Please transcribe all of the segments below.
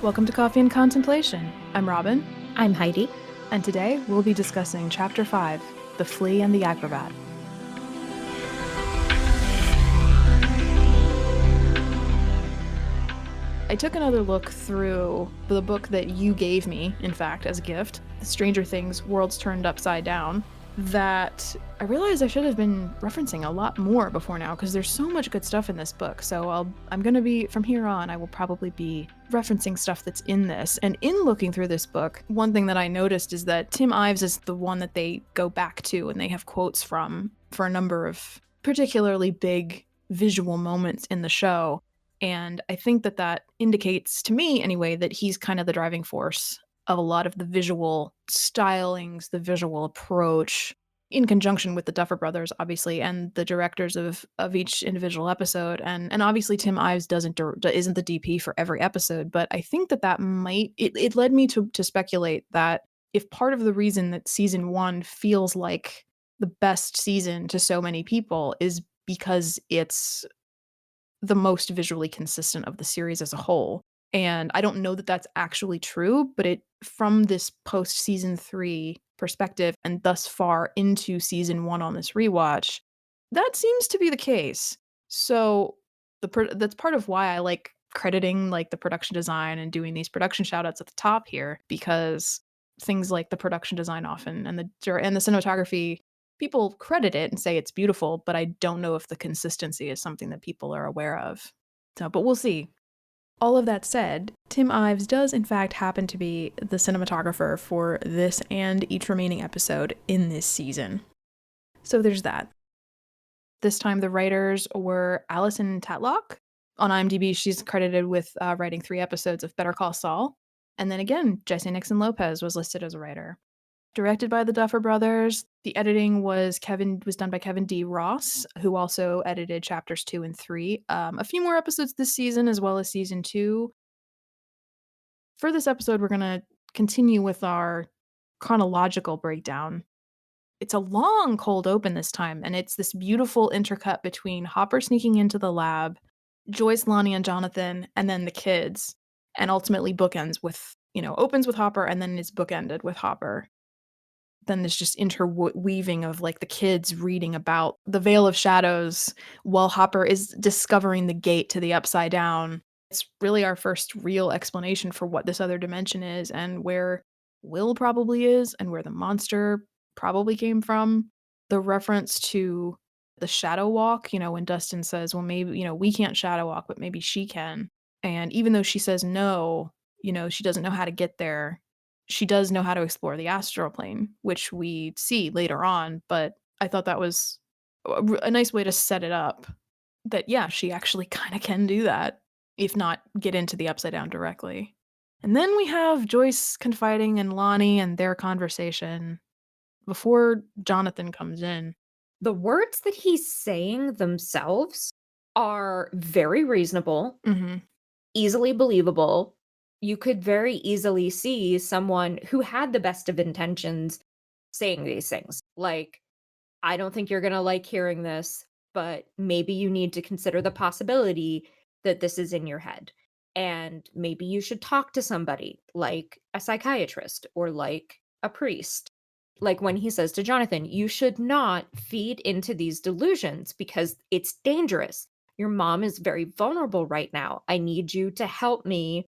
Welcome to Coffee and Contemplation. I'm Robin, I'm Heidi. and today we'll be discussing Chapter 5, The Flea and the Acrobat. I took another look through the book that you gave me, in fact, as a gift, The Stranger Things Worlds Turned Upside Down, that I realized I should have been referencing a lot more before now because there's so much good stuff in this book. So I'm going to be, from here on, I will probably be referencing stuff that's in this. And in looking through this book, one thing that I noticed is that Tim Ives is the one that they go back to and they have quotes from for a number of particularly big visual moments in the show. And I think that that indicates, to me anyway, that he's kind of the driving force of a lot of the visual stylings, the visual approach, in conjunction with the Duffer Brothers, obviously, and the directors of each individual episode. And obviously Tim Ives isn't the DP for every episode, but I think that might, it led me to speculate that if part of the reason that season 1 feels like the best season to so many people is because it's the most visually consistent of the series as a whole. And I don't know that that's actually true, but it, from this post season 3 perspective and thus far into season 1 on this rewatch, that seems to be the case. So that's part of why I like crediting like the production design and doing these production shoutouts at the top here, because things like the production design often and the cinematography, people credit it and say it's beautiful, but I don't know if the consistency is something that people are aware of. So, but we'll see. All of that said, Tim Ives does in fact happen to be the cinematographer for this and each remaining episode in this season. So there's that. This time the writers were Alison Tatlock. On IMDb, she's credited with writing 3 episodes of Better Call Saul. And then again, Jesse Nixon Lopez was listed as a writer. Directed by the Duffer Brothers. The editing was done by Kevin D. Ross, who also edited chapters 2 and 3. A few more episodes this season, as well as season 2. For this episode, we're going to continue with our chronological breakdown. It's a long cold open this time, and it's this beautiful intercut between Hopper sneaking into the lab, Joyce, Lonnie, and Jonathan, and then the kids, and ultimately bookends with, opens with Hopper and then is bookended with Hopper. Then there's just interweaving of like the kids reading about the Veil of Shadows while Hopper is discovering the gate to the Upside Down. It's really our first real explanation for what this other dimension is and where Will probably is and where the monster probably came from. The reference to the shadow walk, when Dustin says, well, maybe, we can't shadow walk, but maybe she can. And even though she says no, she doesn't know how to get there, she does know how to explore the astral plane, which we see later on. But I thought that was a nice way to set it up that, yeah, she actually kind of can do that, if not get into the Upside Down directly. And then we have Joyce confiding in Lonnie and their conversation before Jonathan comes in. The words that he's saying themselves are very reasonable, easily believable. You could very easily see someone who had the best of intentions saying these things. Like, I don't think you're going to like hearing this, but maybe you need to consider the possibility that this is in your head. And maybe you should talk to somebody like a psychiatrist or like a priest. Like when he says to Jonathan, you should not feed into these delusions because it's dangerous. Your mom is very vulnerable right now. I need you to help me,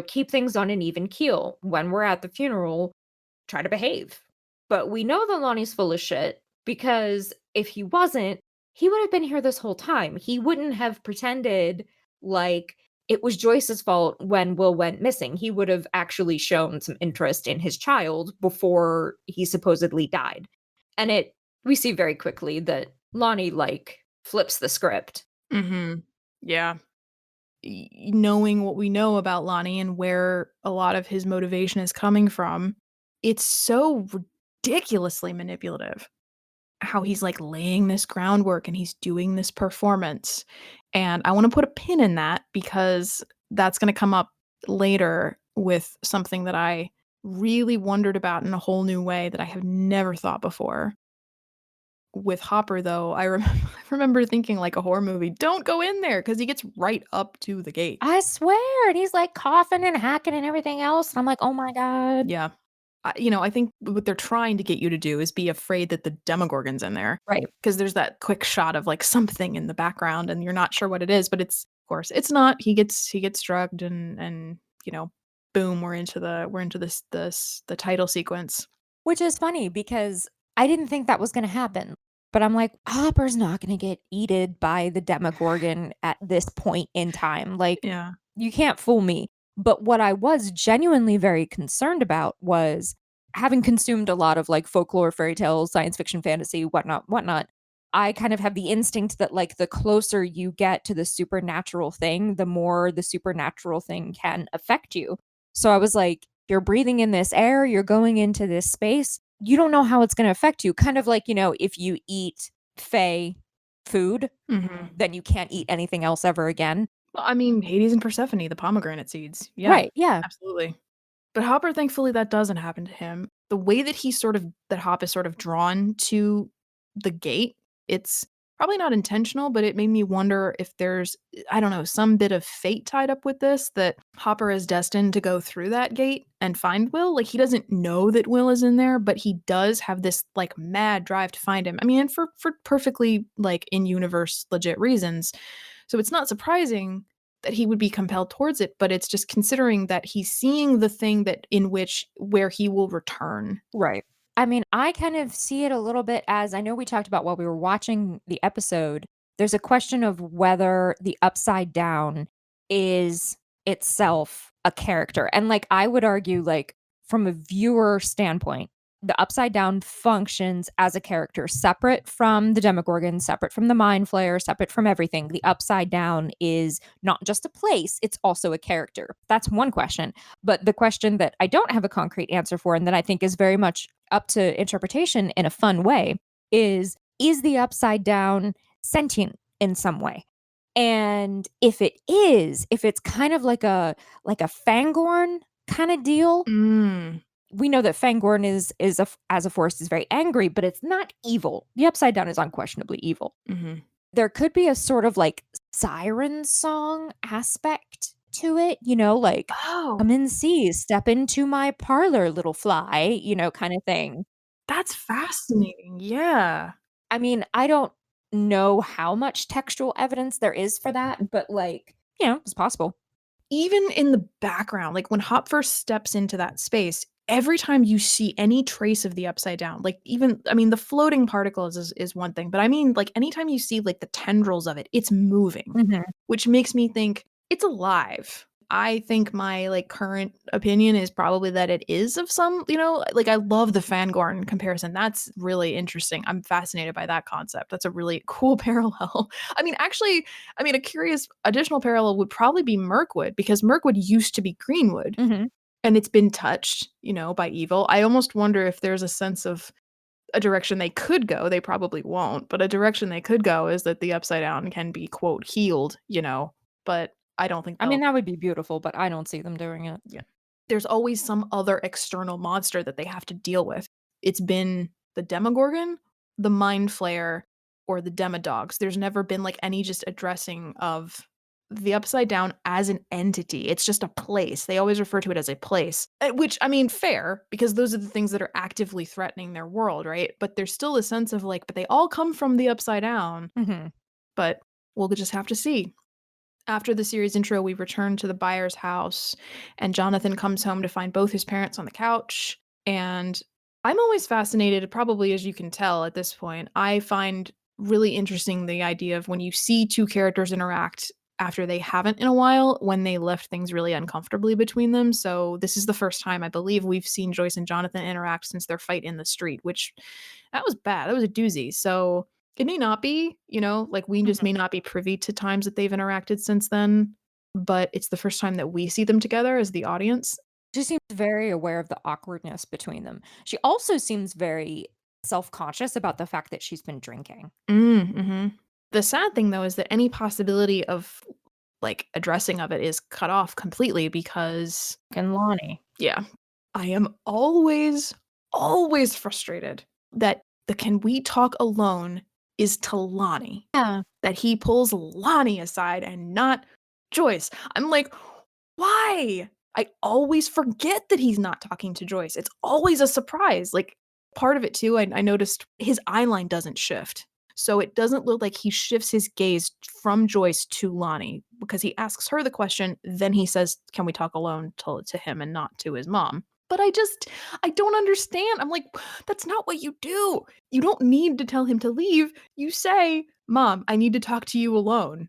keep things on an even keel. When we're at the funeral, try to behave. But we know that Lonnie's full of shit because if he wasn't, he would have been here this whole time. He wouldn't have pretended like it was Joyce's fault when Will went missing. He would have actually shown some interest in his child before he supposedly died. And we see very quickly that Lonnie, flips the script. Yeah. Knowing what we know about Lonnie and where a lot of his motivation is coming from, it's so ridiculously manipulative. How he's like laying this groundwork and he's doing this performance. And I want to put a pin in that because that's going to come up later with something that I really wondered about in a whole new way that I have never thought before. with Hopper, though, I remember thinking like a horror movie, don't go in there because he gets right up to the gate. I swear, and he's, like, coughing and hacking and everything else, and I'm like, "Oh my god." Yeah. I think what they're trying to get you to do is be afraid that the Demogorgon's in there. Right. Because there's that quick shot of like something in the background and you're not sure what it is, but it's of course it's not. He gets drugged and boom, we're into the title sequence. Which is funny because I didn't think that was gonna happen, but I'm like, "Hopper's not gonna get eaten by the Demogorgon at this point in time, like, Yeah. you can't fool me." But what I was genuinely very concerned about was having consumed a lot of, like, folklore, fairy tales, science fiction, fantasy, whatnot, whatnot, I kind of have the instinct that, like, the closer you get to the supernatural thing, the more the supernatural thing can affect you. So I was like, "You're breathing in this air, you're going into this space, you don't know how it's gonna affect you." Kind of like, if you eat Fae food, Mhm. then you can't eat anything else ever again. Well, I mean, Hades and Persephone, the pomegranate seeds. Yeah, Right, yeah. absolutely. But Hopper, thankfully, that doesn't happen to him. The way that Hop is sort of drawn to the gate, it's probably not intentional, but it made me wonder if there's, I don't know, some bit of fate tied up with this, that Hopper is destined to go through that gate and find Will. Like, he doesn't know that Will is in there, but he does have this, like, mad drive to find him. I mean, and for perfectly, like, in-universe legit reasons. So it's not surprising that he would be compelled towards it, but it's just considering that he's seeing the thing that in which where he will return. Right. I mean, I kind of see it a little bit as I know we talked about while we were watching the episode, there's a question of whether the upside down is itself a character. And like I would argue like from a viewer standpoint, the upside down functions as a character separate from the Demogorgon, separate from the Mind Flayer, separate from everything. The upside down is not just a place, it's also a character. That's one question. But the question that I don't have a concrete answer for, and that I think is very much up to interpretation in a fun way, is the upside down sentient in some way? And if it is, if it's kind of like a Fangorn kind of deal, Mm. we know that Fangorn as a force is very angry, but it's not evil. The upside down is unquestionably evil. Mhm. There could be a sort of like siren song aspect to it, like Oh, come and see, step into my parlor, little fly, kind of thing. that's fascinating. Yeah. I mean, I don't know how much textual evidence there is for that, but like, it's possible. Even in the background, like when Hop first steps into that space, every time you see any trace of the upside down, like even I mean the floating particles is one thing, but I mean like anytime you see like the tendrils of it, it's moving, Mhm. which makes me think it's alive. I think my like current opinion is probably that it is of some, like I love the Fangorn comparison. That's really interesting. I'm fascinated by that concept. That's a really cool parallel. I mean, actually, a curious additional parallel would probably be Mirkwood because Mirkwood used to be Greenwood Mhm. and it's been touched, by evil. I almost wonder if there's a sense of a direction they could go. They probably won't, but a direction they could go is that the upside down can be quote healed, but I don't think I mean, they'll. that would be beautiful, but I don't see them doing it. Yeah. There's always some other external monster that they have to deal with. It's been the Demogorgon, the Mind Flayer, or the Demodogs. There's never been like any just addressing of the upside down as an entity. It's just a place. They always refer to it as a place, which I mean, fair, because those are the things that are actively threatening their world, right? But there's still a sense of like, but they all come from the upside down, Mhm. but we'll just have to see. After the series intro, we return to the Byers' house, and Jonathan comes home to find both his parents on the couch. And I'm always fascinated, probably as you can tell at this point. I find really interesting the idea of when you see two characters interact after they haven't in a while, when they left things really uncomfortably between them. So, this is the first time I believe we've seen Joyce and Jonathan interact since their fight in the street, which that was bad. That was a doozy. So, it may not be, like we just Mhm. may not be privy to times that they've interacted since then, but it's the first time that we see them together as the audience. She seems very aware of the awkwardness between them. She also seems very self-conscious about the fact that she's been drinking. Mhm. The sad thing though is that any possibility of like addressing of it is cut off completely because And Lonnie. yeah, I am always frustrated that the "Can we talk alone" is to Lonnie. Yeah. That he pulls Lonnie aside and not Joyce. I'm like, why? I always forget that he's not talking to Joyce. It's always a surprise. Like, part of it too, I noticed his eye line doesn't shift. So it doesn't look like he shifts his gaze from Joyce to Lonnie because he asks her the question, then he says, "Can we talk alone?" to him and not to his mom. But I don't understand. I'm like, that's not what you do. You don't need to tell him to leave. You say, "Mom, I need to talk to you alone."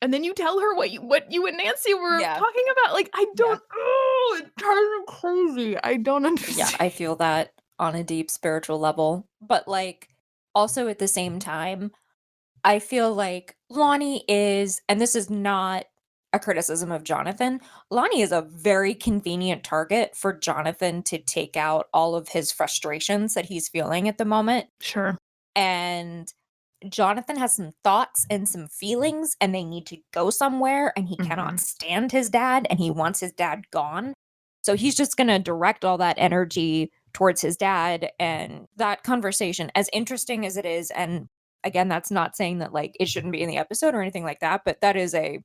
And then you tell her what you and Nancy were Yeah. talking about. Like, I Yeah. don't it drives me crazy. I don't Yeah, understand. I feel that on a deep spiritual level. But, like, also at the same time, I feel like Lonnie is, and this is not a criticism of Jonathan, Lonnie is a very convenient target for Jonathan to take out all of his frustrations that he's feeling at the moment. Sure. And Jonathan has some thoughts and some feelings, and they need to go somewhere, and he cannot Mhm. stand his dad, and he wants his dad gone. So he's just gonna direct all that energy towards his dad, and that conversation, as interesting as it is, and again, that's not saying that, like, it shouldn't be in the episode or anything like that, but that is a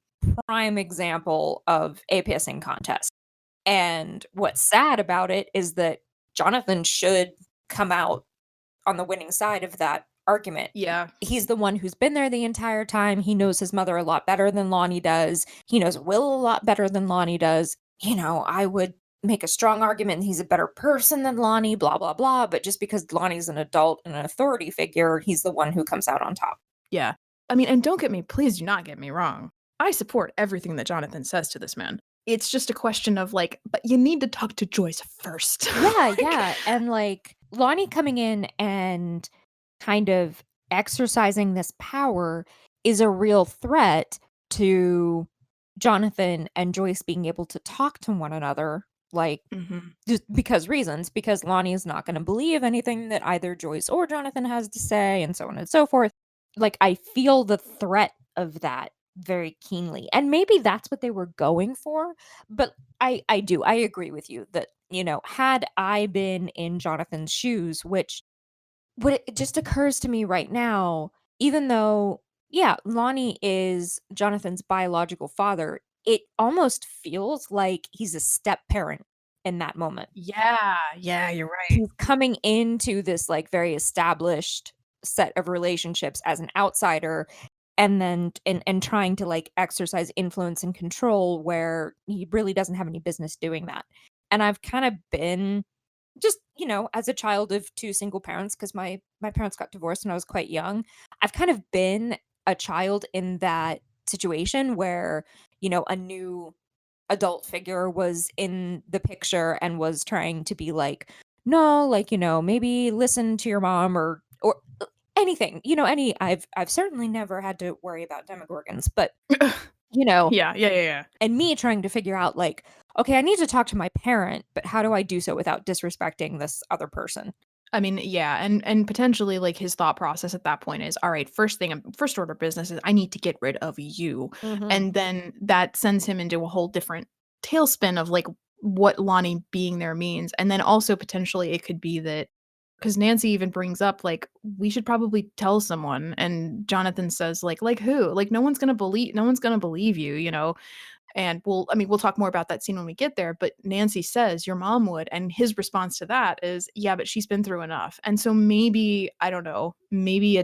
prime example of a pissing contest. And what's sad about it is that Jonathan should come out on the winning side of that argument. Yeah. He's the one who's been there the entire time. He knows his mother a lot better than Lonnie does. He knows Will a lot better than Lonnie does. I would make a strong argument he's a better person than Lonnie, blah, blah, blah. But just because Lonnie's an adult and an authority figure, he's the one who comes out on top. Yeah. I mean, and don't get me please do not get me wrong. I support everything that Jonathan says to this man. It's just a question of, like, but you need to talk to Joyce first. Yeah, Like, yeah. And like Lonnie coming in and kind of exercising this power is a real threat to Jonathan and Joyce being able to talk to one another, like, Mhm. just because Lonnie is not going to believe anything that either Joyce or Jonathan has to say, and so on and so forth. Like, I feel the threat of that very keenly. And maybe that's what they were going for, but I agree with you that, had I been in Jonathan's shoes, which what it just occurs to me right now, even though, yeah, Lonnie is Jonathan's biological father, it almost feels like he's a step parent in that moment. Yeah, yeah, you're right. He's coming into this, like, very established set of relationships as an outsider, and then and trying to, like, exercise influence and control where he really doesn't have any business doing that. And I've kind of been just, as a child of 2 single parents, because my parents got divorced when I was quite young, I've kind of been a child in that situation where, a new adult figure was in the picture and was trying to be like, "No, like, maybe listen to your mom," or anything, I've certainly never had to worry about demogorgons, but, you know, Yeah, yeah, yeah, yeah. and me trying to figure out, like, "Okay, I need to talk to my parent, but how do I do so without disrespecting this other person?" I mean, yeah, and potentially, like, his thought process at that point is, "All right, first order of business is I need to get rid of you." Mhm. And then that sends him into a whole different tailspin of, like, what Lonnie being there means. And then also potentially it could be that because Nancy even brings up, like, "We should probably tell someone." And Jonathan says, like who? Like, no one's gonna believe you, you know? And we'll talk more about that scene when we get there, but Nancy says, "Your mom would." And his response to that is, "Yeah, but she's been through enough." And so maybe, I don't know, maybe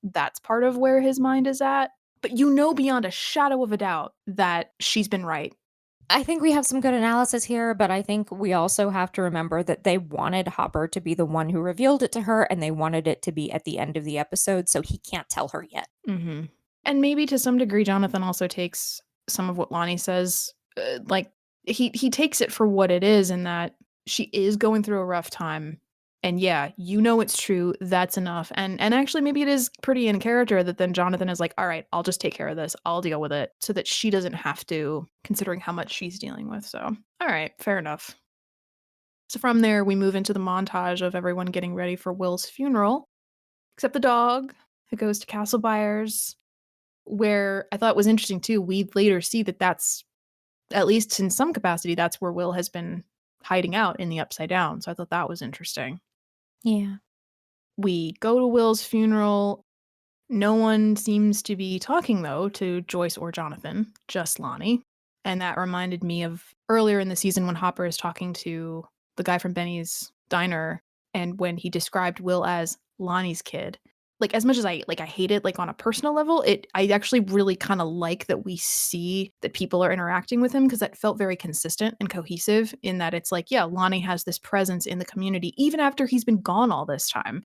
that's part of where his mind is at. But you know beyond a shadow of a doubt that she's been right. I think we have some good analysis here, but I think we also have to remember that they wanted Hopper to be the one who revealed it to her, and they wanted it to be at the end of the episode, so he can't tell her yet. Mhm. And maybe to some degree, Jonathan also takes some of what Lonnie says, like, he takes it for what it is in that she is going through a rough time, and yeah, you know it's true, that's enough, and actually maybe it is pretty in character that then Jonathan is like, "Alright, I'll just take care of this, I'll deal with it," so that she doesn't have to, considering how much she's dealing with, so, alright, fair enough. So from there, we move into the montage of everyone getting ready for Will's funeral, except the dog, who goes to Castle Byers. Where I thought was interesting too, we later see that that's at least in some capacity, that's where Will has been hiding out in the Upside Down, so I thought that was interesting. Yeah. We go to Will's funeral. No one seems to be talking, though, to Joyce or Jonathan, just Lonnie. And that reminded me of earlier in the season when Hopper is talking to the guy from Benny's diner, and when he described Will as Lonnie's kid. Like, as much as I hate it, like, on a personal level, I actually really kinda like that we see that people are interacting with him because that felt very consistent and cohesive in that it's like, yeah, Lonnie has this presence in the community even after he's been gone all this time.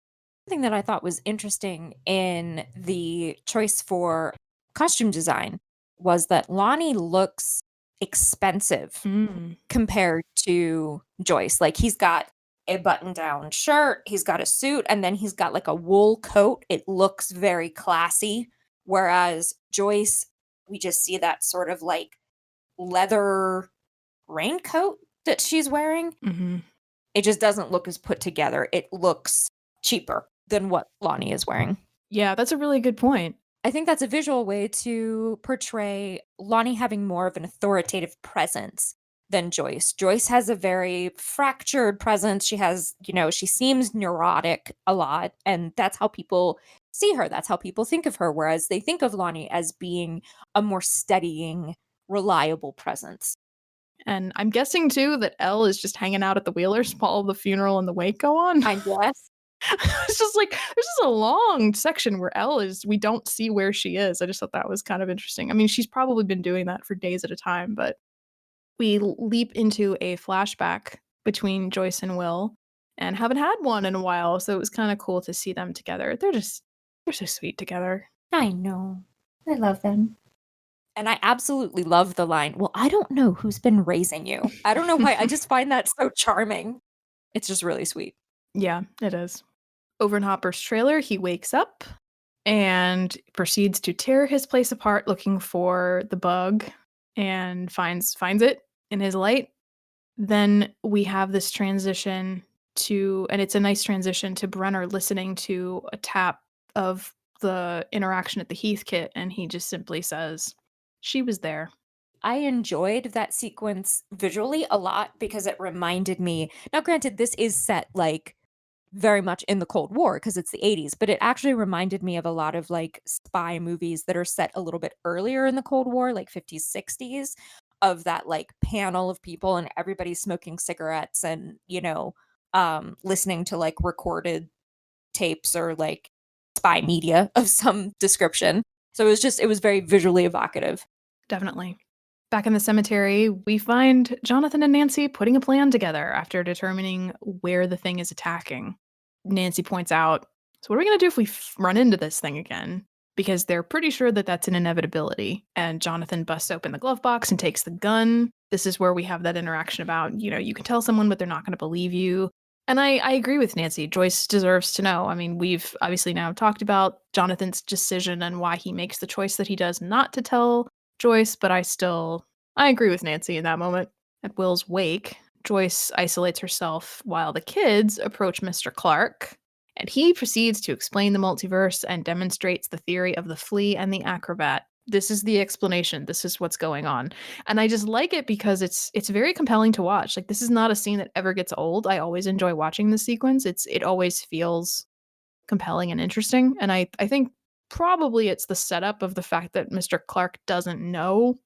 Thing that I thought was interesting in the choice for costume design was that Lonnie looks expensive Mm. compared to Joyce. Like, he's got a button-down shirt, he's got a suit, and then he's got, like, a wool coat. It looks very classy, whereas Joyce, we just see that sort of, like, leather raincoat that she's wearing. Mhm. It just doesn't look as put together. It looks cheaper than what Lonnie is wearing. Yeah, that's a really good point. I think that's a visual way to portray Lonnie having more of an authoritative presence than Joyce. Joyce has a very fractured presence. She has, she seems neurotic a lot, and that's how people see her. That's how people think of her. Whereas they think of Lonnie as being a more steadying, reliable presence. And I'm guessing too that Elle is just hanging out at the Wheelers while the funeral and the wake go on. I guess. It's just like there's just a long section where Elle is we don't see where she is. I just thought that was kind of interesting. I mean, she's probably been doing that for days at a time, but we leap into a flashback between Joyce and Will and haven't had one in a while, so it was kind of cool to see them together. They're so sweet together. I know. I love them. And I absolutely love the line, "Well, I don't know who's been raising you." I don't know why, I just find that so charming. It's just really sweet. Yeah, it is. Over in Hopper's trailer, he wakes up and proceeds to tear his place apart looking for the bug and finds it in his light. Then we have this transition to and it's a nice transition to Brenner listening to a tap of the interaction at the Heathkit, and he just simply says, "She was there." I enjoyed that sequence visually a lot because it reminded me, now granted, this is set, like, very much in the Cold War because it's the '80s, but it actually reminded me of a lot of, like, spy movies that are set a little bit earlier in the Cold War, like '50s, '60s, of that, like, panel of people and everybody smoking cigarettes and, listening to, like, recorded tapes or, like, spy media of some description. So it was very visually evocative. Definitely. Back in the cemetery, we find Jonathan and Nancy putting a plan together after determining where the thing is attacking. Nancy points out, "So, what are we going to do if we run into this thing again?" Because they're pretty sure that that's an inevitability. And Jonathan busts open the glove box and takes the gun. This is where we have that interaction about, you can tell someone, but they're not going to believe you. And I agree with Nancy. Joyce deserves to know. I mean, we've obviously now talked about Jonathan's decision and why he makes the choice that he does not to tell Joyce, but I agree with Nancy in that moment. At Will's wake, Joyce isolates herself while the kids approach Mr. Clark, and he proceeds to explain the multiverse and demonstrates the theory of the Flea and the Acrobat. This is the explanation. This is what's going on. And I just like it because it's very compelling to watch. Like, this is not a scene that ever gets old. I always enjoy watching this sequence. It always feels compelling and interesting. And I think probably it's the setup of the fact that Mr. Clark doesn't know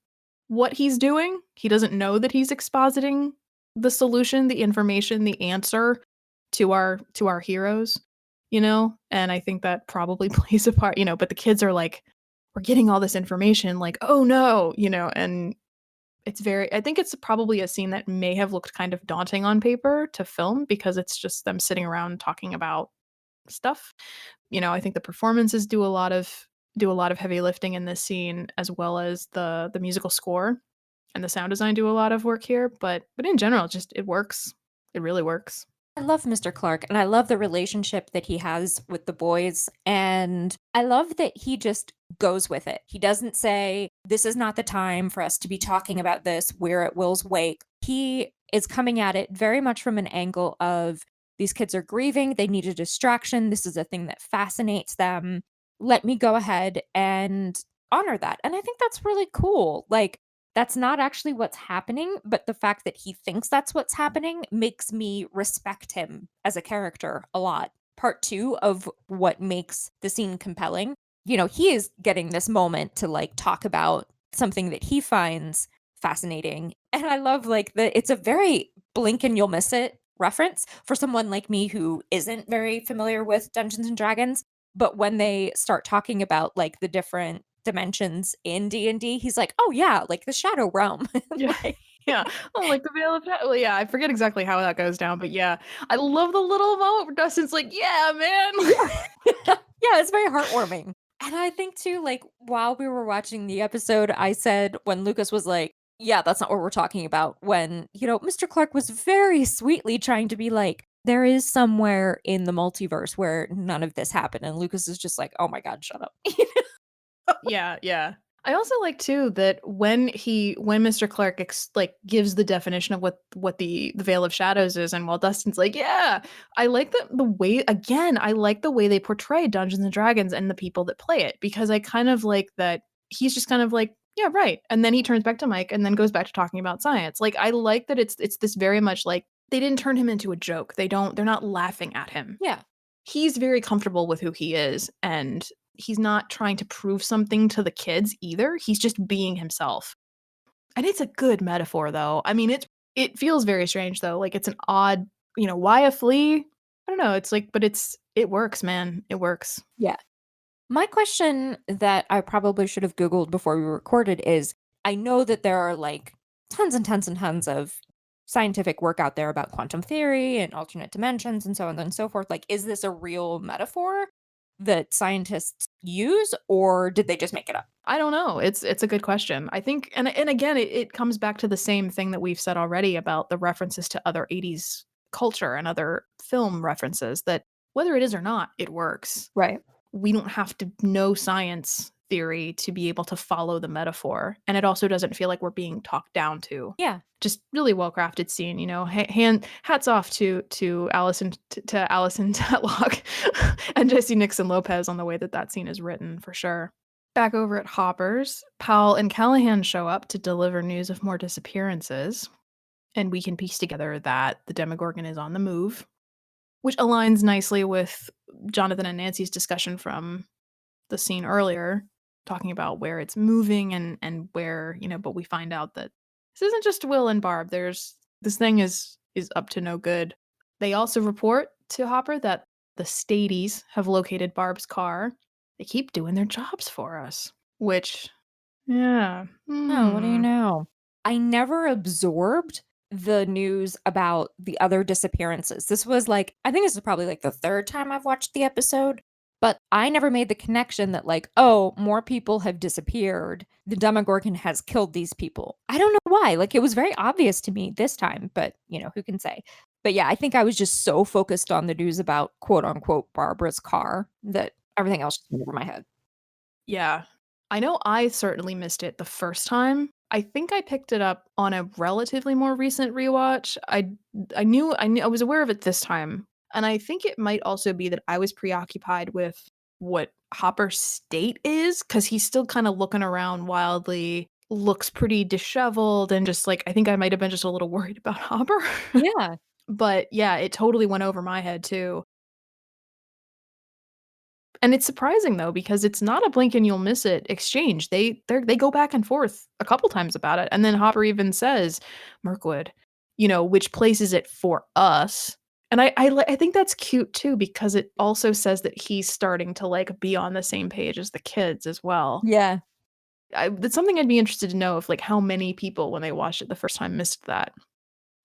what he's doing. He doesn't know that he's expositing the solution, the information, the answer to our heroes, And I think that probably plays a part, but the kids are like, we're getting all this information, like, oh no, and I think it's probably a scene that may have looked kind of daunting on paper to film because it's just them sitting around talking about stuff. I think the performances do a lot of heavy lifting in this scene as well as the musical score and the sound design do a lot of work here, but in general, just it works. It really works. I love Mr. Clark, and I love the relationship that he has with the boys, and I love that he just goes with it. He doesn't say, "This is not the time for us to be talking about this. We're at Will's wake." He is coming at it very much from an angle of, these kids are grieving, they need a distraction, this is a thing that fascinates them. Let me go ahead and honor that, and I think that's really cool. Like, that's not actually what's happening, but the fact that he thinks that's what's happening makes me respect him as a character a lot. part two of what makes the scene compelling. He is getting this moment to like talk about something that he finds fascinating. And I love like that it's a very blink and you'll miss it reference for someone like me who isn't very familiar with Dungeons and Dragons. But when they start talking about like the different dimensions in D&D, he's like, "Oh yeah, like the Shadow Realm." Yeah. Like, Yeah. Oh, like the Veil of Shadow. Well, yeah, I forget exactly how that goes down, but yeah. I love the little moment where Dustin's like, yeah, man. yeah. Yeah, it's very heartwarming. And I think too, like while we were watching the episode, I said when Lucas was like, "Yeah, that's not what we're talking about." When, Mr. Clark was very sweetly trying to be like, there is somewhere in the multiverse where none of this happened. And Lucas is just like, "Oh my God, shut up." Yeah, yeah. I also like too that when Mr. Clark gives the definition of what the Veil of Shadows is, and while Dustin's like, yeah, I like the way again, I like the way they portray Dungeons and Dragons and the people that play it, because I kind of like that he's just kind of like, yeah, right. And then he turns back to Mike and then goes back to talking about science. Like I like that it's this very much like they didn't turn him into a joke. They're not laughing at him. Yeah. He's very comfortable with who he is, and he's not trying to prove something to the kids either. He's just being himself. And it's a good metaphor though. I mean, it feels very strange though. Like it's an odd, why a flea? I don't know. It's like, but it works, man. It works. Yeah. My question that I probably should have Googled before we recorded is I know that there are like tons and tons and tons of scientific work out there about quantum theory and alternate dimensions and so on and so forth. Like, is this a real metaphor that scientists use, or did they just make it up? I don't know. It's a good question. I think, and again, it comes back to the same thing that we've said already about the references to other 80s culture and other film references, that whether it is or not, it works. Right. We don't have to know science theory to be able to follow the metaphor. And it also doesn't feel like we're being talked down to. Yeah. Just really well crafted scene, hats off to Allison Tetlock and Jesse Nixon Lopez on the way that scene is written, for sure. Back over at Hopper's, Powell and Callahan show up to deliver news of more disappearances, and we can piece together that the Demogorgon is on the move, which aligns nicely with Jonathan and Nancy's discussion from the scene earlier, talking about where it's moving and where, but we find out that this isn't just Will and Barb. This thing is up to no good. They also report to Hopper that the Stadies have located Barb's car. They keep doing their jobs for us, which, yeah. Oh, what do you know? I never absorbed the news about the other disappearances. This was like, I think this is probably like the third time I've watched the episode, but I never made the connection that like, oh, more people have disappeared. The Demogorgon has killed these people. I don't know why. Like it was very obvious to me this time, but who can say? But yeah, I think I was just so focused on the news about quote unquote Barbara's car that everything else just went over my head. Yeah. I know I certainly missed it the first time. I think I picked it up on a relatively more recent rewatch. I was aware of it this time. And I think it might also be that I was preoccupied with what Hopper's state is, because he's still kind of looking around wildly, looks pretty disheveled, and just like I think I might have been just a little worried about Hopper. Yeah. But yeah, it totally went over my head too. And it's surprising though, because it's not a blink and you'll miss it exchange. They go back and forth a couple times about it. And then Hopper even says, Mirkwood, which place is it for us? And I think that's cute too, because it also says that he's starting to like be on the same page as the kids as well. Yeah. That's something I'd be interested to know, if like how many people when they watched it the first time missed that.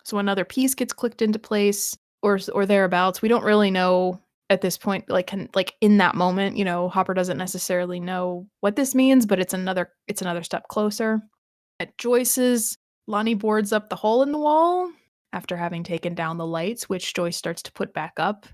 So another piece gets clicked into place or thereabouts. We don't really know at this point, like in that moment, Hopper doesn't necessarily know what this means, but it's another step closer. At Joyce's, Lonnie boards up the hole in the wall after having taken down the lights, which Joyce starts to put back up.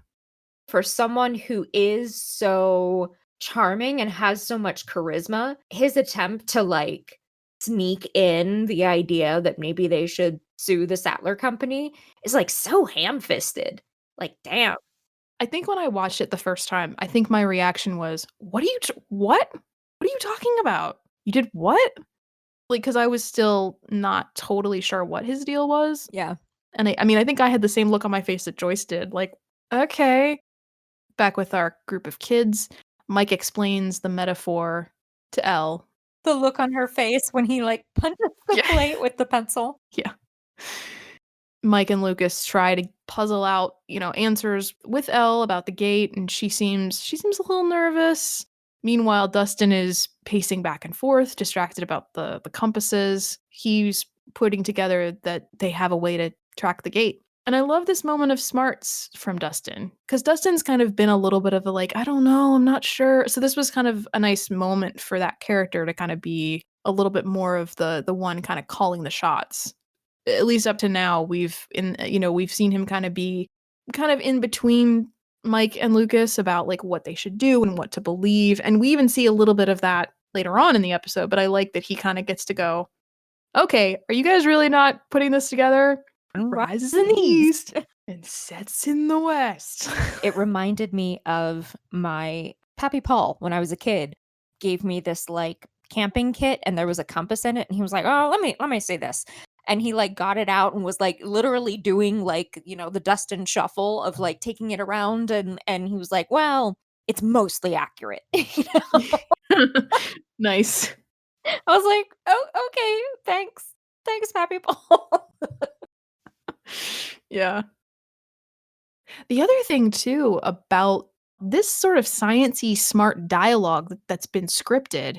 For someone who is so charming and has so much charisma, his attempt to like sneak in the idea that maybe they should sue the Sattler company is like so ham-fisted. Like, damn. I think when I watched it the first time, I think my reaction was, what? What are you talking about? You did what? Like, because I was still not totally sure what his deal was. Yeah. And I mean, I think I had the same look on my face that Joyce did. Like, okay. Back with our group of kids, Mike explains the metaphor to Elle. The look on her face when he, like, punches the plate with the pencil. Yeah. Mike and Lucas try to puzzle out, answers with Elle about the gate, and she seems a little nervous. Meanwhile, Dustin is pacing back and forth, distracted about the compasses. He's putting together that they have a way to track the gate. And I love this moment of smarts from Dustin, because Dustin's kind of been a little bit of a like, I don't know, I'm not sure. So this was kind of a nice moment for that character to kind of be a little bit more of the one kind of calling the shots. At least up to now, we've seen him kind of be kind of in between Mike and Lucas about like what they should do and what to believe. And we even see a little bit of that later on in the episode, but I like that he kind of gets to go, okay, are you guys really not putting this together? Rises in the east and sets in the west. It reminded me of my Pappy Paul when I was a kid. Gave me this like camping kit and there was a compass in it, and he was like, "Oh, let me say this." And he like got it out and was like literally doing like, the Dustin shuffle of like taking it around, and he was like, "Well, it's mostly accurate." Nice. I was like, "Oh, okay, thanks. Thanks, Pappy Paul." Yeah. The other thing too about this sort of science-y smart dialogue that's been scripted,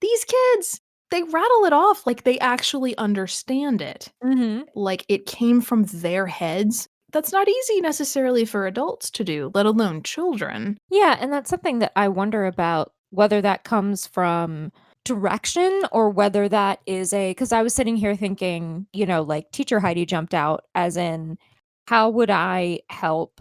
these kids, they rattle it off like they actually understand it. Mhm. Like it came from their heads. That's not easy necessarily for adults to do, let alone children. Yeah, and that's something that I wonder about, whether that comes from direction or whether that is because I was sitting here thinking, like teacher Heidi jumped out, as in, how would I help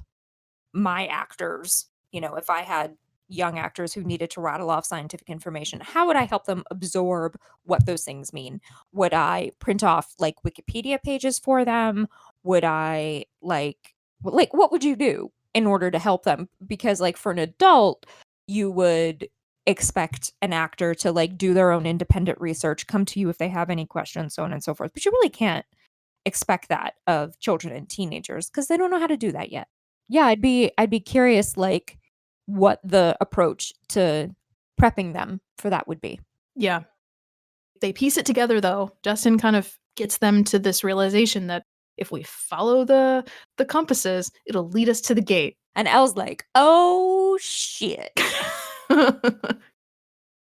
my actors, if I had young actors who needed to rattle off scientific information, how would I help them absorb what those things mean? Would I print off like Wikipedia pages for them? Would I like what would you do in order to help them? Because like for an adult, you would expect an actor to like do their own independent research, come to you if they have any questions, so on and so forth. But you really can't expect that of children and teenagers because they don't know how to do that yet. Yeah, I'd be curious, like, what the approach to prepping them for that would be. Yeah. They piece it together though. Justin kind of gets them to this realization that if we follow the compasses, it'll lead us to the gate. And Elle's like, "Oh shit."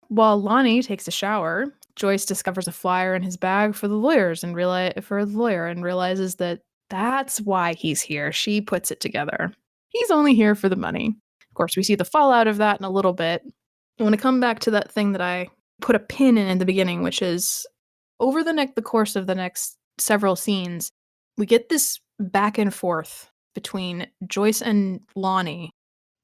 While Lonnie takes a shower, Joyce discovers a flyer in his bag for the lawyers and realizes that that's why he's here. She puts it together. He's only here for the money. Of course, we see the fallout of that in a little bit. I want to come back to that thing that I put a pin in the beginning, which is over the course of the next several scenes, we get this back and forth between Joyce and Lonnie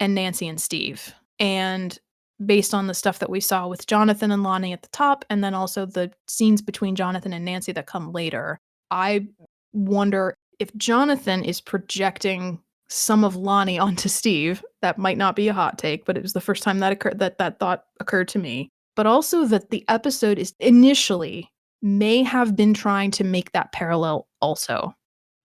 and Nancy and Steve. And based on the stuff that we saw with Jonathan and Lonnie at the top, and then also the scenes between Jonathan and Nancy that come later, I wonder if Jonathan is projecting some of Lonnie onto Steve. That might not be a hot take, but it was the first time that thought occurred to me. But also that the episode is initially may have been trying to make that parallel also.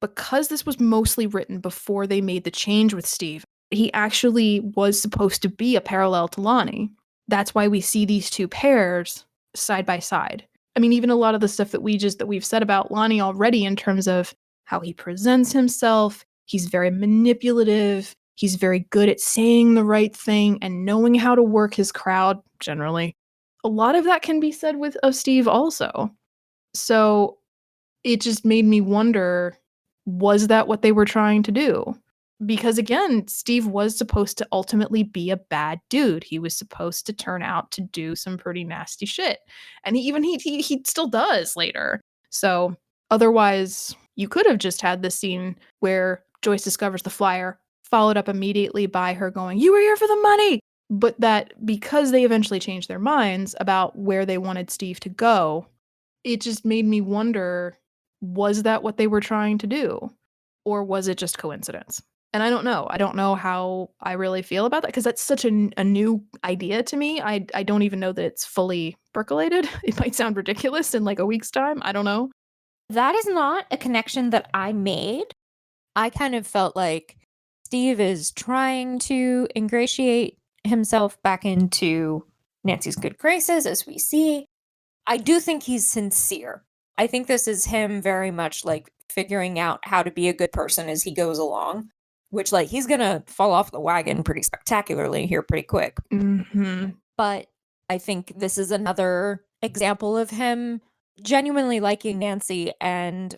Because this was mostly written before they made the change with Steve, he actually was supposed to be a parallel to Lonnie. That's why we see these two pairs side by side. I mean, even a lot of the stuff that we've said about Lonnie already in terms of how he presents himself, he's very manipulative, he's very good at saying the right thing and knowing how to work his crowd generally. A lot of that can be said of Steve also. So it just made me wonder, was that what they were trying to do? Because again, Steve was supposed to ultimately be a bad dude. He was supposed to turn out to do some pretty nasty shit. And he still does later. So otherwise, you could have just had this scene where Joyce discovers the flyer, followed up immediately by her going, "You were here for the money!" But that because they eventually changed their minds about where they wanted Steve to go, it just made me wonder, was that what they were trying to do? Or was it just coincidence? And I don't know. I don't know how I really feel about that because that's such a new idea to me. I don't even know that it's fully percolated. It might sound ridiculous in like a week's time. I don't know. That is not a connection that I made. I kind of felt like Steve is trying to ingratiate himself back into Nancy's good graces, as we see. I do think he's sincere. I think this is him very much like figuring out how to be a good person as he goes along, which like he's gonna fall off the wagon pretty spectacularly here pretty quick. But I think this is another example of him genuinely liking Nancy and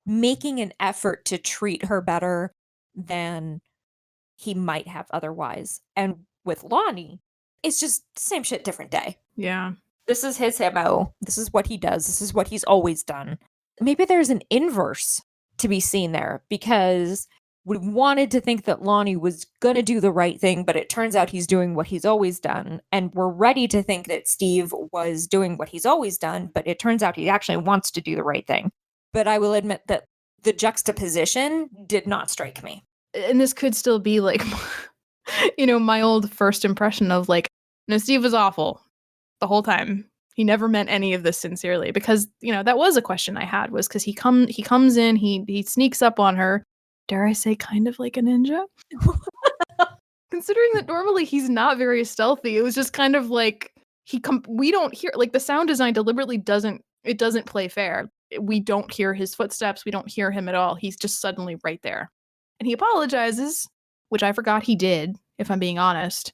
making an effort to treat her better than he might have otherwise. And with Lonnie, it's just same shit, different day. Yeah. This is his MO. This is what he does. This is what he's always done. Maybe there's an inverse to be seen there, because we wanted to think that Lonnie was going to do the right thing, but it turns out he's doing what he's always done. And we're ready to think that Steve was doing what he's always done, but it turns out he actually wants to do the right thing. But I will admit that the juxtaposition did not strike me. And this could still be like, my old first impression of like, no, Steve was awful the whole time. He never meant any of this sincerely, because, that was a question I had, was because he comes in, he sneaks up on her. Dare I say kind of like a ninja? Considering that normally he's not very stealthy, it was just kind of like we don't hear, like, the sound design deliberately doesn't play fair. We don't hear his footsteps, we don't hear him at all. He's just suddenly right there. And he apologizes, which I forgot he did, if I'm being honest,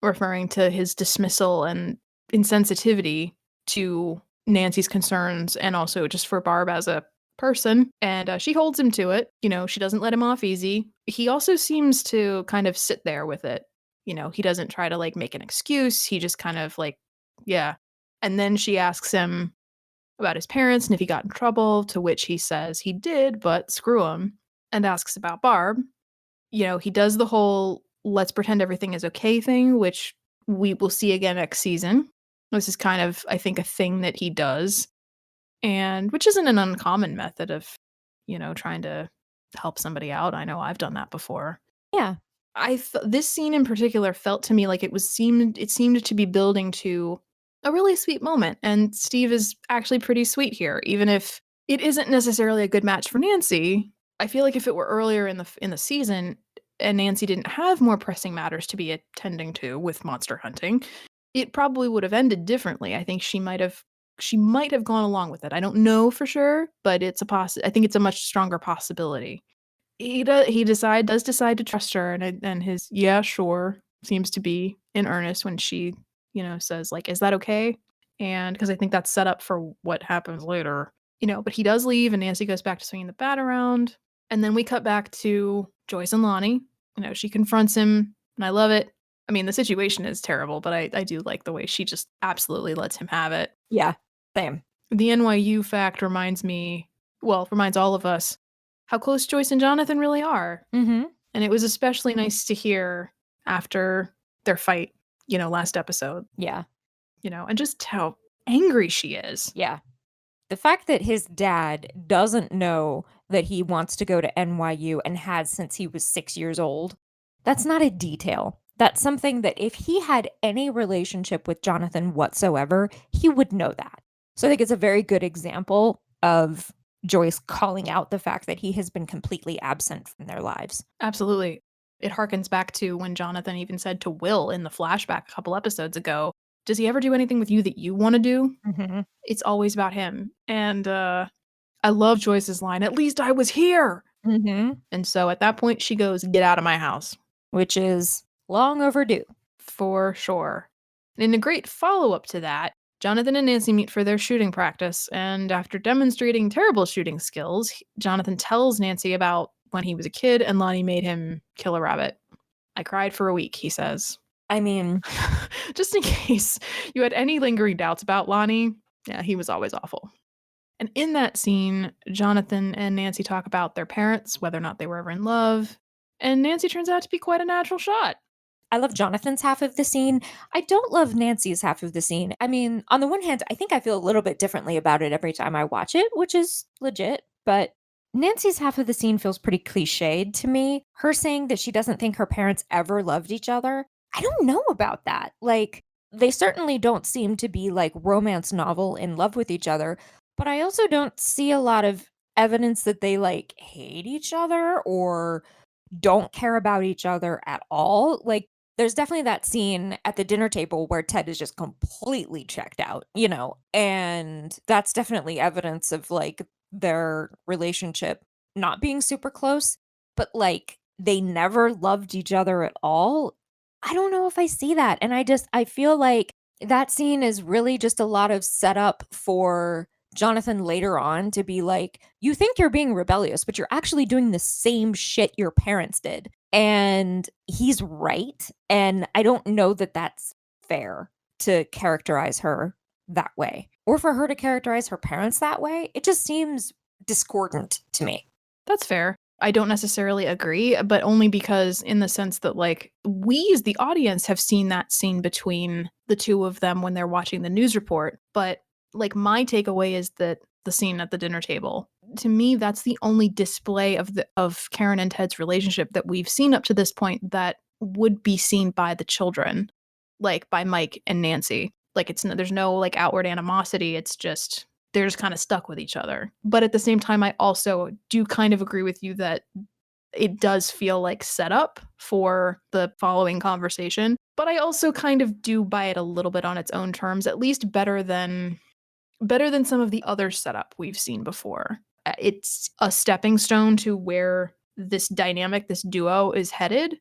referring to his dismissal and insensitivity to Nancy's concerns, and also just for Barb as a person. And she holds him to it. She doesn't let him off easy. He also seems to kind of sit there with it. He doesn't try to like make an excuse. He just kind of like, yeah. And then she asks him about his parents and if he got in trouble, to which he says he did, but screw him, and asks about Barb. He does the whole let's pretend everything is okay thing, which we will see again next season. This is kind of, I think, a thing that he does, and which isn't an uncommon method of, trying to help somebody out. I know I've done that before. Yeah. This scene in particular felt to me like it seemed to be building to a really sweet moment, and Steve is actually pretty sweet here, even if it isn't necessarily a good match for Nancy. I feel like if it were earlier in the season and Nancy didn't have more pressing matters to be attending to with monster hunting, it probably would have ended differently. I think she might have gone along with it. I don't know for sure, but I think it's a much stronger possibility. He does decide to trust her, and his yeah, sure seems to be in earnest when she, says like, is that okay? And because I think that's set up for what happens later, but he does leave and Nancy goes back to swinging the bat around. And then we cut back to Joyce and Lonnie. She confronts him, and I love it. I mean, the situation is terrible, but I do like the way she just absolutely lets him have it. Yeah, same. The NYU fact reminds all of us how close Joyce and Jonathan really are. Mm-hmm. And it was especially nice to hear after their fight, last episode. Yeah. And just how angry she is. Yeah. The fact that his dad doesn't know that he wants to go to NYU and has since he was 6 years old, that's not a detail. That's something that if he had any relationship with Jonathan whatsoever, he would know that. So I think it's a very good example of Joyce calling out the fact that he has been completely absent from their lives. Absolutely. It harkens back to when Jonathan even said to Will in the flashback a couple episodes ago, does he ever do anything with you that you want to do? Mm-hmm. It's always about him. And I love Joyce's line, at least I was here. Mm-hmm. And so at that point, she goes, get out of my house. Which is long overdue. For sure. And in a great follow-up to that, Jonathan and Nancy meet for their shooting practice, and after demonstrating terrible shooting skills, Jonathan tells Nancy about when he was a kid and Lonnie made him kill a rabbit. I cried for a week, he says. I mean, just in case you had any lingering doubts about Lonnie, yeah, he was always awful. And in that scene, Jonathan and Nancy talk about their parents, whether or not they were ever in love, and Nancy turns out to be quite a natural shot. I love Jonathan's half of the scene. I don't love Nancy's half of the scene. I mean, on the one hand, I think I feel a little bit differently about it every time I watch it, which is legit, but Nancy's half of the scene feels pretty cliched to me. Her saying that she doesn't think her parents ever loved each other. I don't know about that. Like, they certainly don't seem to be like romance novel in love with each other, but I also don't see a lot of evidence that they like hate each other or don't care about each other at all. Like, there's definitely that scene at the dinner table where Ted is just completely checked out, and that's definitely evidence of, like, their relationship not being super close, but, like, they never loved each other at all. I don't know if I see that, and I feel like that scene is really just a lot of setup for Jonathan later on to be like, "You think you're being rebellious, but you're actually doing the same shit your parents did." And he's right, and I don't know that that's fair to characterize her that way, or for her to characterize her parents that way. It just seems discordant to me. That's fair. I don't necessarily agree, but only because in the sense that, like, we as the audience have seen that scene between the two of them when they're watching the news report, but, like, my takeaway is that the scene at the dinner table, to me, that's the only display of Karen and Ted's relationship that we've seen up to this point that would be seen by the children, like, by Mike and Nancy. Like, there's no, like, outward animosity, it's just they're just kinda stuck with each other. But at the same time, I also do kind of agree with you that it does feel like setup for the following conversation, but I also kind of do buy it a little bit on its own terms, at least better than some of the other setup we've seen before. It's a stepping stone to where this dynamic, this duo is headed,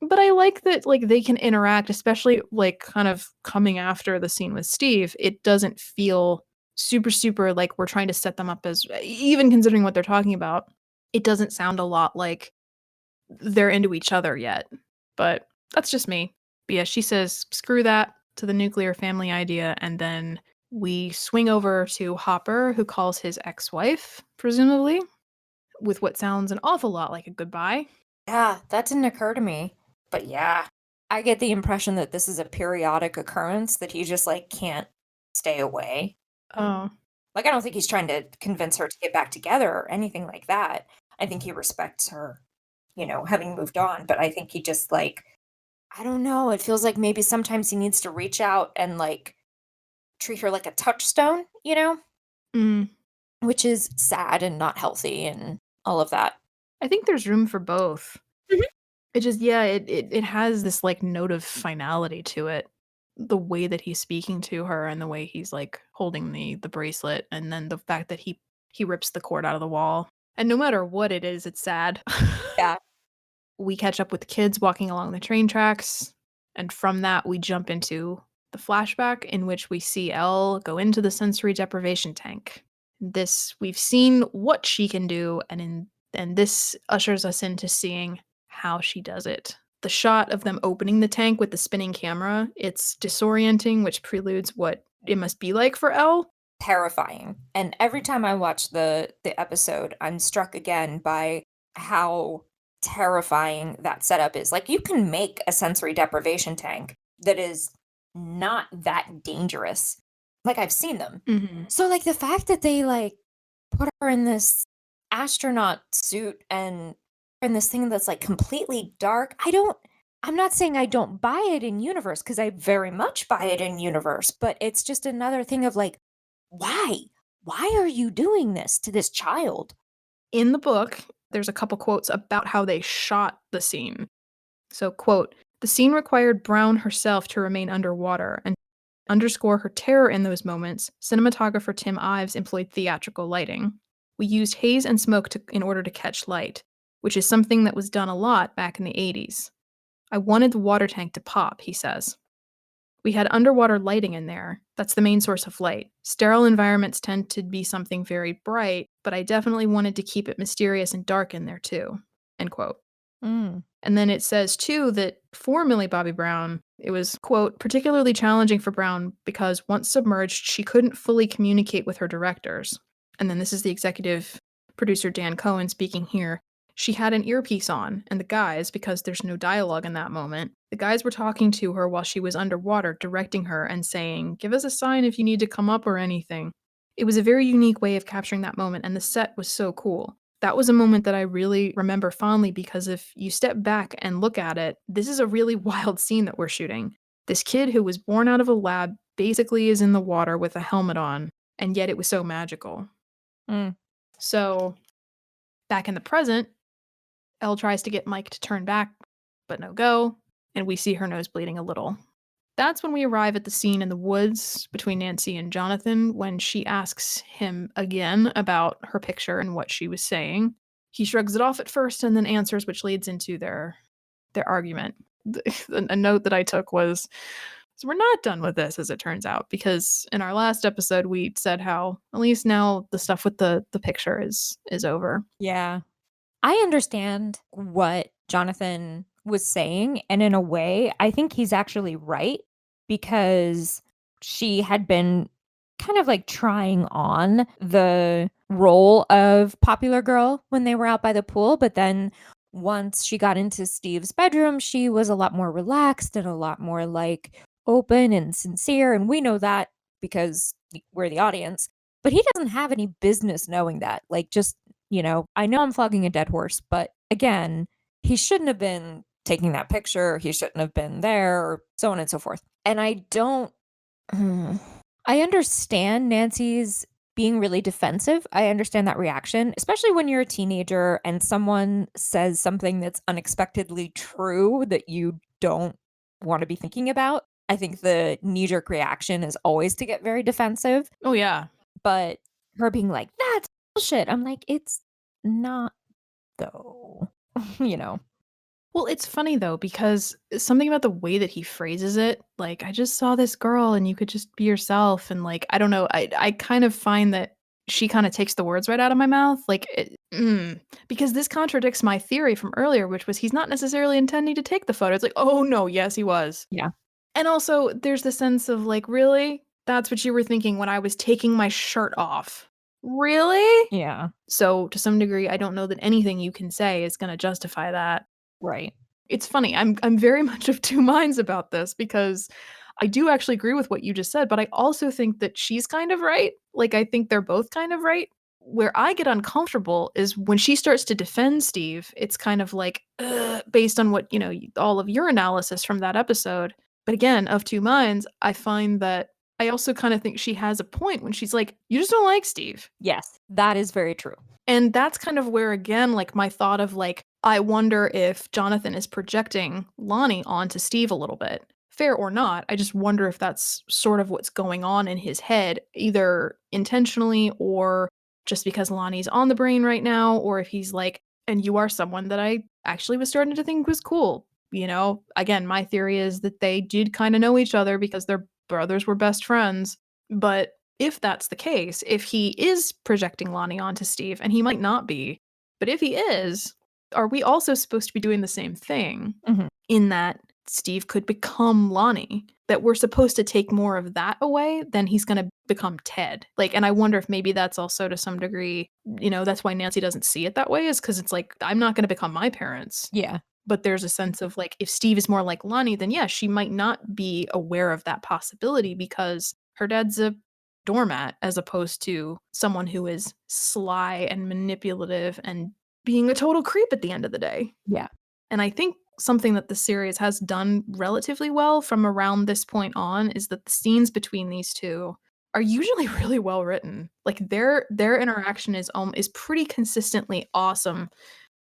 but I like that, like, they can interact, especially, like, kind of coming after the scene with Steve. It doesn't feel super, super like we're trying to set them up as even considering what they're talking about, it doesn't sound a lot like they're into each other yet, but that's just me. But yeah, she says, "Screw that," to the nuclear family idea, and then we swing over to Hopper, who calls his ex-wife, presumably, with what sounds an awful lot like a goodbye. Yeah, that didn't occur to me. But yeah, I get the impression that this is a periodic occurrence that he just like can't stay away. Oh. Like, I don't think he's trying to convince her to get back together or anything like that. I think he respects her, having moved on, but I think he just like I don't know, it feels like maybe sometimes he needs to reach out and like treat her like a touchstone, Mm. which is sad and not healthy and all of that. I think there's room for both. Mhm. It just yeah, it has this, like, note of finality to it. The way that he's speaking to her and the way he's, like, holding the bracelet, and then the fact that he rips the cord out of the wall. And no matter what it is, it's sad. Yeah. We catch up with the kids walking along the train tracks, and from that, we jump into the flashback in which we see Elle go into the sensory deprivation tank. This we've seen what she can do, and this ushers us into seeing how she does it. The shot of them opening the tank with the spinning camera, it's disorienting, which preludes what it must be like for Elle. Terrifying. And every time I watch the episode, I'm struck again by how terrifying that setup is. Like, you can make a sensory deprivation tank that is not that dangerous. Like, I've seen them. Mhm. So, like, the fact that they, like, put her in this astronaut suit and in this thing that's, like, completely dark, I'm not saying I don't buy it in universe, because I very much buy it in universe, but it's just another thing of, like, why? Why are you doing this to this child? In the book, there's a couple quotes about how they shot the scene. So, quote, "The scene required Brown herself to remain underwater, and to underscore her terror in those moments, cinematographer Tim Ives employed theatrical lighting. We used haze and smoke in order to catch light, which is something that was done a lot back in the 80s. I wanted the water tank to pop," he says. "We had underwater lighting in there. That's the main source of light. Sterile environments tend to be something very bright, but I definitely wanted to keep it mysterious and dark in there too." End quote. Mm. And then it says too that for Millie Bobby Brown, it was, quote, "particularly challenging for Brown because once submerged, she couldn't fully communicate with her directors." And then this is the executive producer Dan Cohen speaking here. "She had an earpiece on, and the guys, because there's no dialogue in that moment, the guys were talking to her while she was underwater, directing her and saying, 'Give us a sign if you need to come up or anything.' It was a very unique way of capturing that moment, and the set was so cool. That was a moment that I really remember fondly because if you step back and look at it, this is a really wild scene that we're shooting. This kid who was born out of a lab basically is in the water with a helmet on, and yet it was so magical." Mm. So, back in the present, Elle tries to get Mike to turn back, but no go, and we see her nose bleeding a little. That's when we arrive at the scene in the woods between Nancy and Jonathan when she asks him again about her picture and what she was saying. He shrugs it off at first and then answers, which leads into their argument. A note that I took was, so we're not done with this, as it turns out, because in our last episode we said how at least now the stuff with the picture is over. Yeah. I understand what Jonathan was saying, and in a way, I think he's actually right because she had been kind of like trying on the role of popular girl when they were out by the pool, but then once she got into Steve's bedroom, she was a lot more relaxed and a lot more like open and sincere, and we know that because we're the audience. But he doesn't have any business knowing that. Like, just I know I'm flogging a dead horse, but again, he shouldn't have been taking that picture. He shouldn't have been there, or so on and so forth. And I don't, I understand Nancy's being really defensive. I understand that reaction, especially when you're a teenager and someone says something that's unexpectedly true that you don't want to be thinking about. I think the knee-jerk reaction is always to get very defensive. Oh, yeah. But her being like, that's bullshit. I'm like, it's not, though. Well, it's funny though, because something about the way that he phrases it, like, I just saw this girl and you could just be yourself. And like, I don't know, I kind of find that she kind of takes the words right out of my mouth. Like, because this contradicts my theory from earlier, which was he's not necessarily intending to take the photo. It's like, oh no, yes, he was. Yeah. And also, there's the sense of like, really? That's what you were thinking when I was taking my shirt off. Really? Yeah. So, to some degree, I don't know that anything you can say is going to justify that. Right. It's funny. I'm very much of two minds about this because I do actually agree with what you just said, but I also think that she's kind of right. Like, I think they're both kind of right. Where I get uncomfortable is when she starts to defend Steve. It's kind of like, based on what, all of your analysis from that episode. But again, of two minds, I find that I also kind of think she has a point when she's like, you just don't like Steve. Yes, that is very true. And that's kind of where, again, like my thought of like, I wonder if Jonathan is projecting Lonnie onto Steve a little bit. Fair or not, I just wonder if that's sort of what's going on in his head, either intentionally or just because Lonnie's on the brain right now, or if he's like, and you are someone that I actually was starting to think was cool. Again, my theory is that they did kind of know each other because their brothers were best friends. But if that's the case, if he is projecting Lonnie onto Steve, and he might not be, but if he is, are we also supposed to be doing the same thing in that Steve could become Lonnie? That we're supposed to take more of that away, then he's going to become Ted. Like, and I wonder if maybe that's also to some degree, that's why Nancy doesn't see it that way, is because it's like, I'm not going to become my parents. Yeah. But there's a sense of like, if Steve is more like Lonnie, then yeah, she might not be aware of that possibility because her dad's a doormat as opposed to someone who is sly and manipulative and being a total creep at the end of the day. Yeah. And I think something that the series has done relatively well from around this point on is that the scenes between these two are usually really well written. Like their interaction is pretty consistently awesome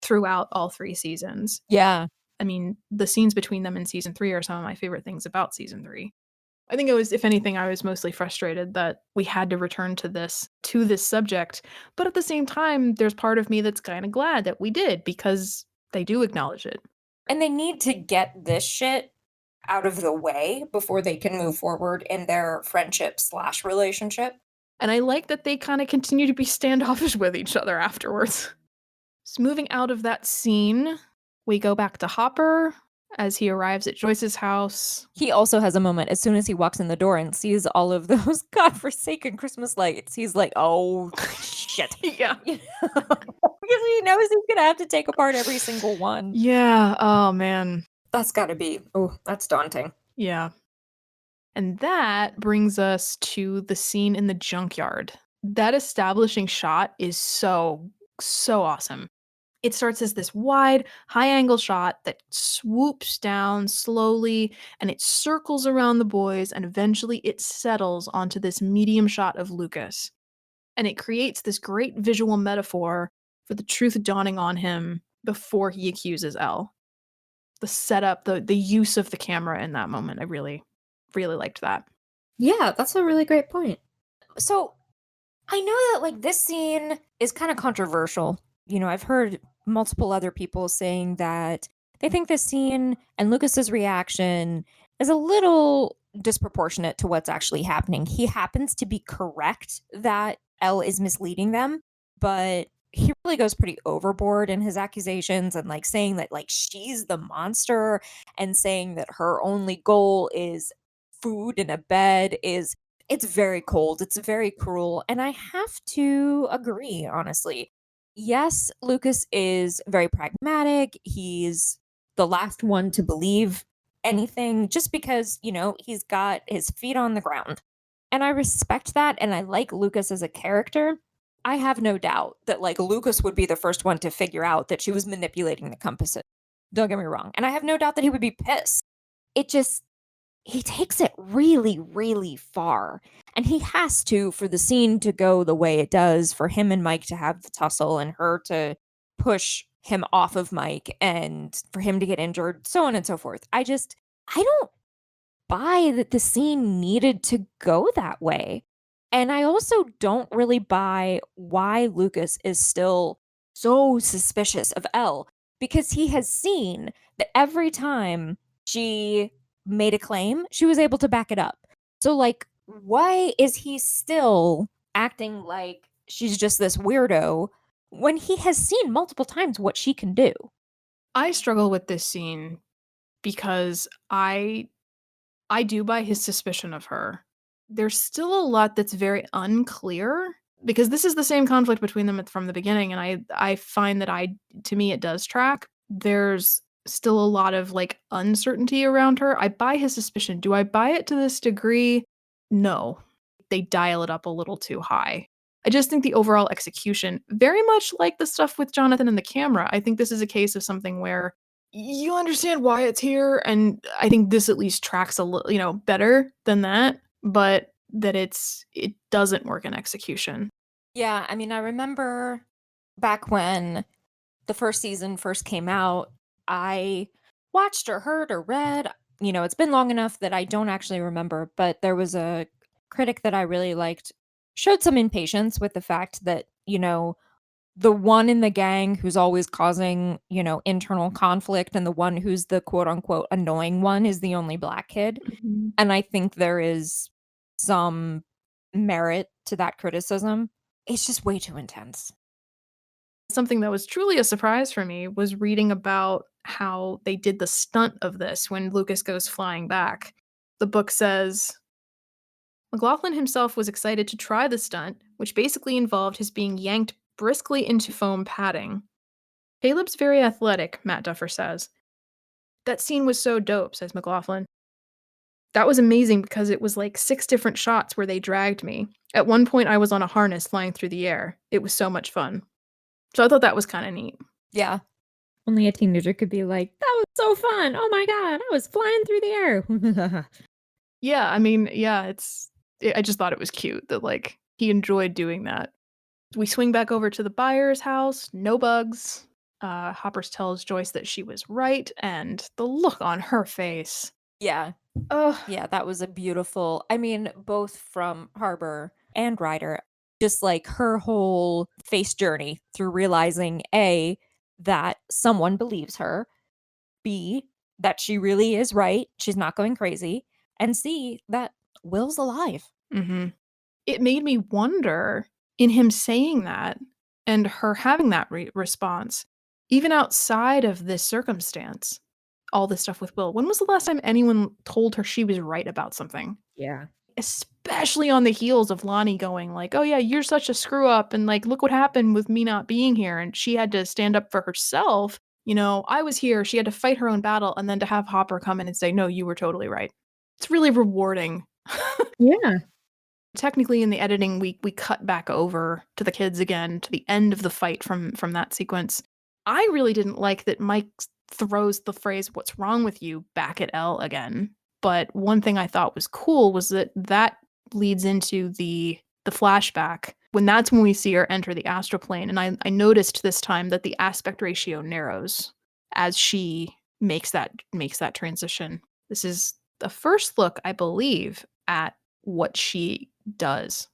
throughout all 3 seasons. Yeah. I mean, the scenes between them in season 3 are some of my favorite things about season 3. I think if anything, I was mostly frustrated that we had to return to this subject. But at the same time, there's part of me that's kind of glad that we did because they do acknowledge it. And they need to get this shit out of the way before they can move forward in their friendship/relationship. And I like that they kind of continue to be standoffish with each other afterwards. So moving out of that scene, we go back to Hopper as he arrives at Joyce's house. He also has a moment as soon as he walks in the door and sees all of those godforsaken Christmas lights. He's like, oh, shit. Yeah. Because he knows he's going to have to take apart every single one. Yeah. Oh, man. That's got to be, that's daunting. Yeah. And that brings us to the scene in the junkyard. That establishing shot is so awesome. It starts as this wide, high-angle shot that swoops down slowly, and it circles around the boys, and eventually it settles onto this medium shot of Lucas. And it creates this great visual metaphor for the truth dawning on him before he accuses Elle. The setup, the use of the camera in that moment, I really, really liked that. Yeah, that's a really great point. So I know that like this scene is kind of controversial. I've heard multiple other people saying that they think this scene and Lucas's reaction is a little disproportionate to what's actually happening. He happens to be correct that Elle is misleading them, but he really goes pretty overboard in his accusations and like saying that like she's the monster and saying that her only goal is food and a bed is it's very cold, it's very cruel, and I have to agree, honestly. Yes, Lucas is very pragmatic, he's the last one to believe anything just because, he's got his feet on the ground, and I respect that, and I like Lucas as a character. I have no doubt that, like, Lucas would be the first one to figure out that she was manipulating the compasses. Don't get me wrong, and I have no doubt that he would be pissed. It just he takes it really, really far. And he has to for the scene to go the way it does, for him and Mike to have the tussle and her to push him off of Mike and for him to get injured, so on and so forth. I don't buy that the scene needed to go that way. And I also don't really buy why Lucas is still so suspicious of Elle because he has seen that every time she made a claim, she was able to back it up. So, like, why is he still acting like she's just this weirdo when he has seen multiple times what she can do? I struggle with this scene because I do buy his suspicion of her. There's still a lot that's very unclear because this is the same conflict between them from the beginning, and I find that to me it does track. There's still a lot of like uncertainty around her. I buy his suspicion. Do I buy it to this degree? No. They dial it up a little too high. I just think the overall execution, very much like the stuff with Jonathan and the camera, I think this is a case of something where you understand why it's here, and I think this at least tracks a little, better than that, but that it doesn't work in execution. Yeah, I mean, I remember back when the first season first came out, I watched or heard or read, it's been long enough that I don't actually remember, but there was a critic that I really liked, showed some impatience with the fact that, the one in the gang who's always causing, internal conflict and the one who's the quote unquote annoying one is the only black kid. Mhm. And I think there is some merit to that criticism. It's just way too intense. Something that was truly a surprise for me was reading about how they did the stunt of this when Lucas goes flying back. The book says McLaughlin himself was excited to try the stunt, which basically involved his being yanked briskly into foam padding. Caleb's very athletic, Matt Duffer says. That scene was so dope, says McLaughlin. That was amazing because it was like 6 different shots where they dragged me. At one point, I was on a harness flying through the air. It was so much fun. So I thought that was kinda neat. Yeah. Only a teenager could be like, "That was so fun. Oh my god, I was flying through the air." Yeah, I mean, yeah, I just thought it was cute that, like, he enjoyed doing that. We swing back over to the buyer's house, no bugs. Hoppers tells Joyce that she was right, and the look on her face. Yeah. Ugh. Yeah, that was a beautiful I mean, both from Harbor and Ryder, just like her whole face journey through realizing A, that someone believes her, B, that she really is right, she's not going crazy, and C, that Will's alive. Mhm. It made me wonder, in him saying that and her having that response, even outside of this circumstance, all this stuff with Will, when was the last time anyone told her she was right about something? Yeah. Especially on the heels of Lonnie going like, "Oh, yeah, you're such a screw up, and, like, look what happened with me not being here," and she had to stand up for herself, "I was here," she had to fight her own battle, and then to have Hopper come in and say, "No, you were totally right." It's really rewarding. Yeah. Technically, in the editing, we cut back over to the kids again, to the end of the fight from that sequence. I really didn't like that Mike throws the phrase, "What's wrong with you?" back at Elle again, but one thing I thought was cool was that leads into the flashback that's when we see her enter the astral plane. And I noticed this time that the aspect ratio narrows as she makes that transition. This is the first look, I believe, at what she does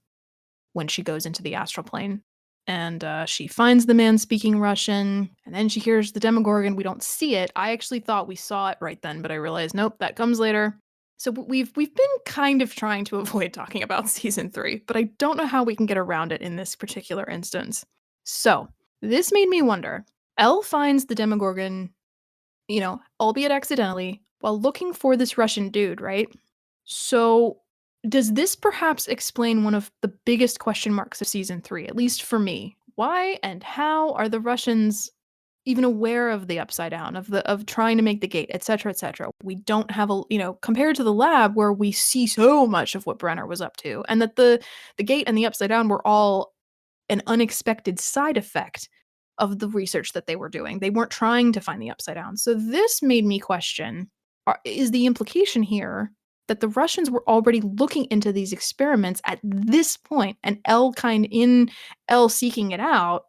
when she goes into the astral plane. And she finds the man speaking Russian, and then she hears the Demogorgon. We don't see it. I actually thought we saw it right then, but I realized, nope, that comes later. So we've been kind of trying to avoid talking about season 3, but I don't know how we can get around it in this particular instance. So this made me wonder. Elle finds the Demogorgon, albeit accidentally, while looking for this Russian dude, right? So does this perhaps explain one of the biggest question marks of season 3, at least for me? Why and how are the Russians even aware of the upside down, of trying to make the gate, etc., etc.? We don't have compared to the lab where we see so much of what Brenner was up to, and that the gate and the upside down were all an unexpected side effect of the research that they were doing. They weren't trying to find the upside down. So this made me question, is the implication here that the Russians were already looking into these experiments at this point, and Elle seeking it out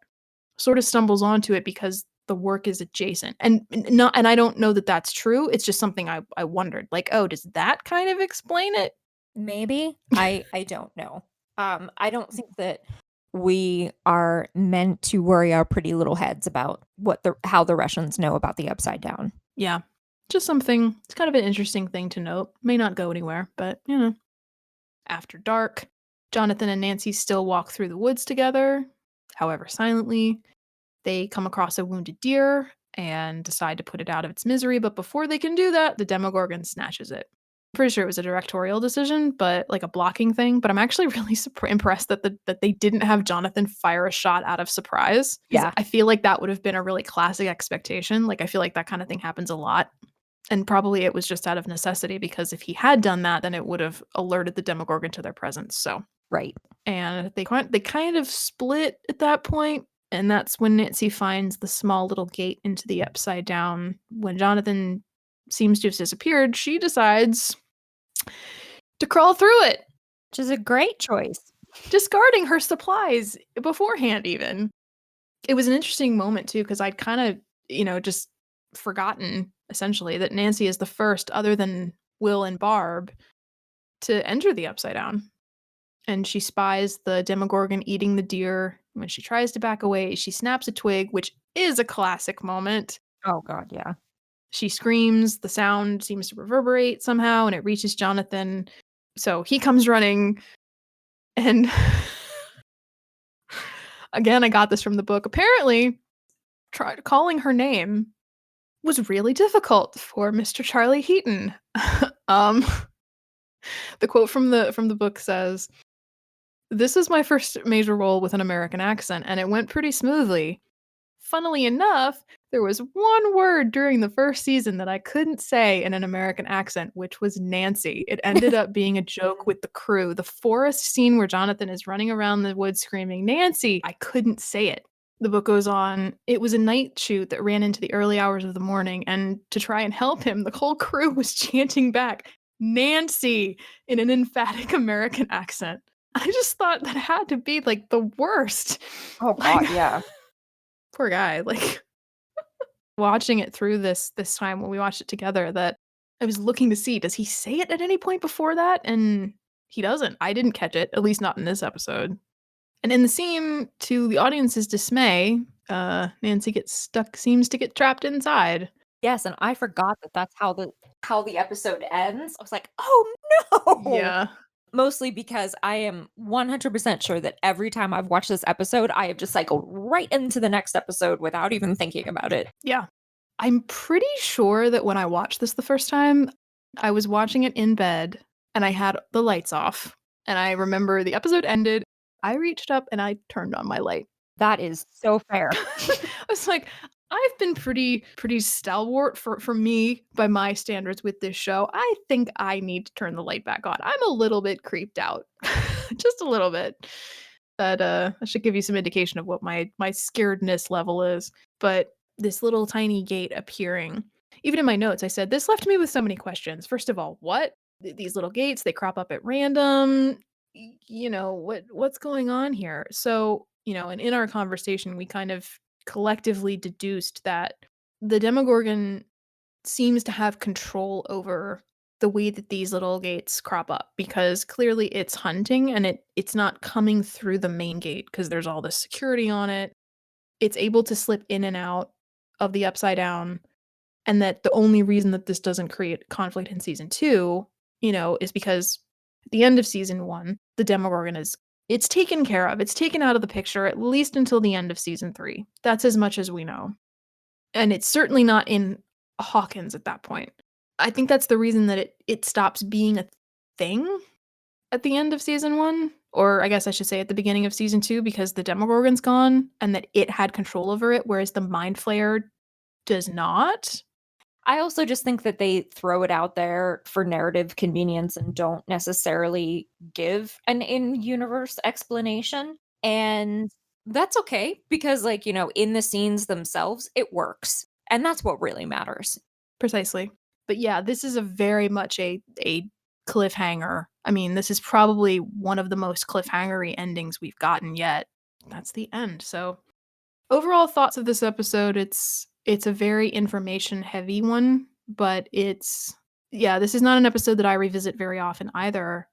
sort of stumbles onto it because the work is adjacent. And I don't know that that's true. It's just something I wondered, like, oh, does that kind of explain it? Maybe. I don't know. I don't think that we are meant to worry our pretty little heads about how the Russians know about the upside down. Yeah. Just something, it's kind of an interesting thing to note. May not go anywhere, but, After dark, Jonathan and Nancy still walk through the woods together, however silently. They come across a wounded deer and decide to put it out of its misery, but before they can do that, the Demogorgon snatches it. I'm pretty sure it was a directorial decision, but like a blocking thing. But I'm actually really impressed that they didn't have Jonathan fire a shot out of surprise. Yeah. I feel like that would have been a really classic expectation. Like, I feel like that kind of thing happens a lot. And probably it was just out of necessity, because if he had done that, then it would have alerted the Demogorgon to their presence. So right. And they kind of split at that point, and that's when Nancy finds the small little gate into the upside down. When Jonathan seems to have disappeared, she decides to crawl through it, which is a great choice. Discarding her supplies beforehand even. It was an interesting moment too, because I'd kind of, just forgotten essentially that Nancy is the first, other than Will and Barb, to enter the upside down. And she spies the Demogorgon eating the deer. When she tries to back away, she snaps a twig, which is a classic moment. Oh god, yeah. She screams, the sound seems to reverberate somehow, and it reaches Jonathan. So he comes running, and again, I got this from the book. Apparently, calling her name was really difficult for Mr. Charlie Heaton. The quote from the book says, "This is my first major role with an American accent, and it went pretty smoothly. Funnily enough, there was one word during the first season that I couldn't say in an American accent, which was Nancy. It ended up being a joke with the crew. The forest scene where Jonathan is running around the woods screaming, 'Nancy!' I couldn't say it." The book goes on, "It was a night shoot that ran into the early hours of the morning, and to try and help him, the whole crew was chanting back, 'Nancy!' in an emphatic American accent." I just thought that had to be, like, the worst. Oh god, yeah. Poor guy, like, watching it through this time when we watched it together, that I was looking to see, does he say it at any point before that? And he doesn't. I didn't catch it, at least not in this episode. And in the scene, to the audience's dismay, Nancy seems to get trapped inside. Yes, and I forgot that that's how the episode ends. I was like, "Oh no!" Yeah. Mostly because I am 100% sure that every time I've watched this episode, I have just cycled right into the next episode without even thinking about it. Yeah. I'm pretty sure that when I watched this the first time, I was watching it in bed, and I had the lights off. And I remember the episode ended, I reached up and I turned on my light. That is so fair. I was like, I've been pretty stalwart for me by my standards with this show. I think I need to turn the light back on. I'm a little bit creeped out. Just a little bit. That should give you some indication of what my scaredness level is. But this little tiny gate appearing, even in my notes, I said, this left me with so many questions. First of all, what? These little gates, they crop up at random. what's going on here? So, and in our conversation, we kind of collectively deduced that the Demogorgon seems to have control over the way that these little gates crop up because clearly it's hunting and it's not coming through the main gate because there's all this security on it. It's able to slip in and out of the upside down, and that the only reason that this doesn't create conflict in season 2, is because at the end of season 1, the Demogorgon is it's taken care of. It's taken out of the picture at least until the end of season 3. That's as much as we know. And it's certainly not in Hawkins at that point. I think that's the reason that it stops being a thing at the end of season 1, or I guess I should say at the beginning of season 2, because the Demogorgon's gone and that it had control over it, whereas the Mind Flayer does not. I also just think that they throw it out there for narrative convenience and don't necessarily give an in-universe explanation, and that's okay because, like, in the scenes themselves, it works, and that's what really matters. Precisely. But yeah, this is a very much a cliffhanger. I mean, this is probably one of the most cliffhangery endings we've gotten yet. That's the end. So, overall thoughts of this episode, it's a very information heavy one, but this is not an episode that I revisit very often either,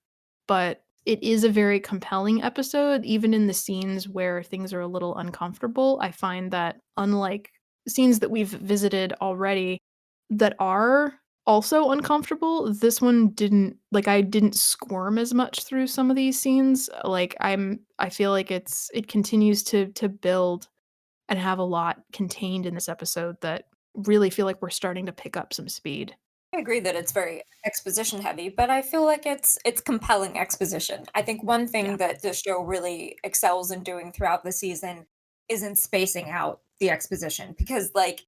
but it is a very compelling episode even in the scenes where things are a little uncomfortable. I find that unlike scenes that we've visited already that are also uncomfortable, this one didn't like I didn't squirm as much through some of these scenes. Like I feel like it continues to build and have a lot contained in this episode that really feel like we're starting to pick up some speed. I agree that it's very exposition heavy, but I feel like it's compelling exposition. I think one Yeah. thing that the show really excels in doing throughout the season is in spacing out the exposition because, like,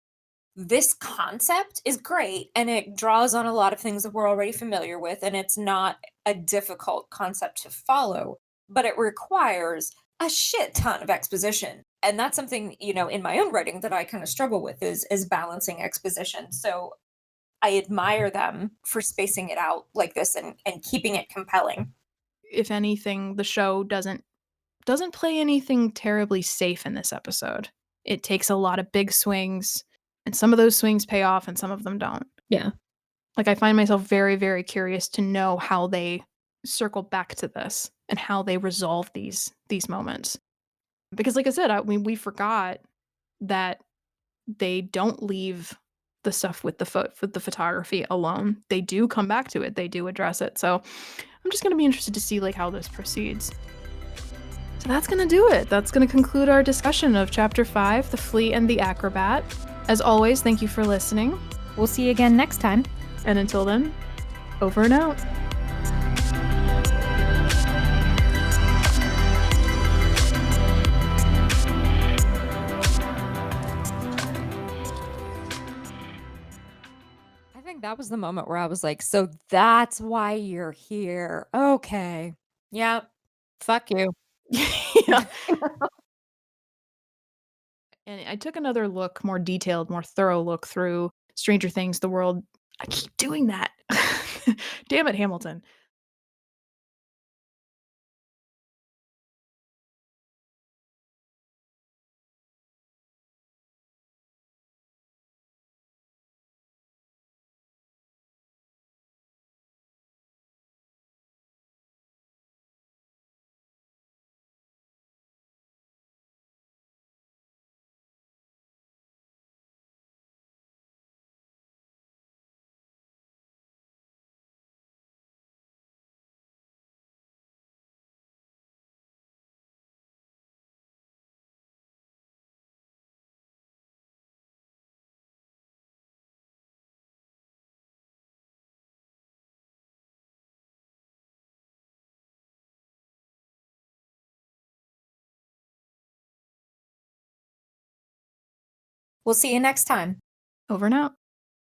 this concept is great and it draws on a lot of things that we're already familiar with, and it's not a difficult concept to follow, but it requires a shit ton of exposition. And that's something, in my own writing that I kind of struggle with is balancing exposition. So I admire them for spacing it out like this and keeping it compelling. If anything, the show doesn't play anything terribly safe in this episode. It takes a lot of big swings, and some of those swings pay off and some of them don't. Yeah. Like I find myself very, very curious to know how they circle back to this and how they resolve these moments. Because like I said, we forgot that they don't leave the stuff with the photography alone. They do come back to it. They do address it. So I'm just going to be interested to see like how this proceeds. So that's going to do it. That's going to conclude our discussion of Chapter 5, The Flea and the Acrobat. As always, thank you for listening. We'll see you again next time. And until then, over and out. I think that was the moment where I was like, so that's why you're here. Okay. Yep. Fuck you. Yeah. And I took another look, more detailed, more thorough look through Stranger Things, The World. I keep doing that. Damn it, Hamilton. We'll see you next time. Over and out.